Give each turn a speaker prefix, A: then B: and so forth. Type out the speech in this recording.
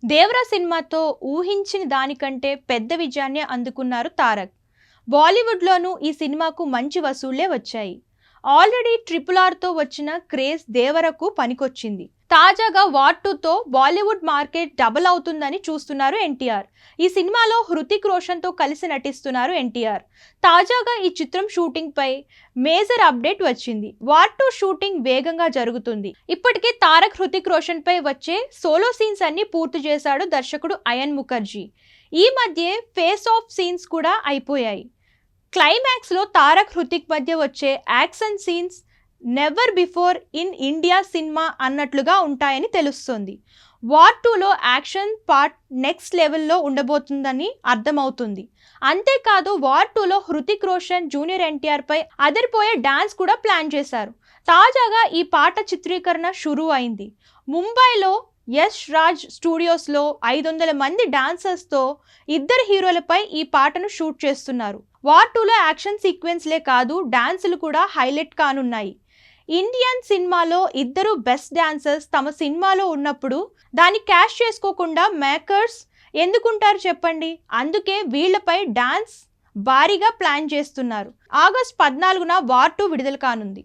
A: దేవరా సినిమాతో ఊహించిన దానికంటే పెద్ద విజయాన్ని అందుకున్నారు తారక్. బాలీవుడ్లోనూ ఈ సినిమాకు మంచి వసూళ్లే వచ్చాయి. ఆల్రెడీ RRRతో వచ్చిన క్రేజ్ దేవరకు పనికొచ్చింది. తాజాగా వార్ 2తో బాలీవుడ్ మార్కెట్ డబుల్ అవుతుందని చూస్తున్నారు ఎన్టీఆర్. ఈ సినిమాలో హృతిక్ రోషన్తో కలిసి నటిస్తున్నారు ఎన్టీఆర్. తాజాగా ఈ చిత్రం షూటింగ్ పై మేజర్ అప్డేట్ వచ్చింది. వార్ 2 షూటింగ్ వేగంగా జరుగుతుంది. ఇప్పటికే తారక్ హృతిక్ రోషన్ పై వచ్చే సోలో సీన్స్ అన్ని పూర్తి చేశాడు దర్శకుడు అయన్ ముఖర్జీ. ఈ మధ్య ఫేస్ ఆఫ్ సీన్స్ కూడా అయిపోయాయి. క్లైమాక్స్ లో తారక్ హృతిక్ మధ్య వచ్చే action scenes never before in India cinema అన్నట్లుగా ఉంటాయని తెలుస్తోంది. వార్ 2లో యాక్షన్ పార్ట్ నెక్స్ట్ లెవెల్లో ఉండబోతుందని అర్థమవుతుంది. అంతేకాదు వార్ 2లో హృతిక్ రోషన్ జూనియర్ ఎన్టీఆర్ పై అదిరిపోయే డాన్స్ కూడా ప్లాన్ చేశారు. తాజాగా ఈ పాట చిత్రీకరణ షురూ అయింది. ముంబైలో యష్ రాజ్ స్టూడియోస్లో 500 మంది డాన్సర్స్తో ఇద్దరు హీరోలపై ఈ పాటను షూట్ చేస్తున్నారు. వార్ 2లో యాక్షన్ సీక్వెన్స్లే కాదు డాన్సులు కూడా హైలైట్ కానున్నాయి. ఇండియన్ సినిమాలో ఇద్దరు బెస్ట్ డాన్సర్స్ తమ సినిమాలో ఉన్నప్పుడు దాన్ని క్యాష్ చేసుకోకుండా మేకర్స్ ఎందుకుంటారు చెప్పండి. అందుకే వీళ్లపై డాన్స్ భారీగా ప్లాన్ చేస్తున్నారు. ఆగస్టు 14న వార్ 2 విడుదల కానుంది.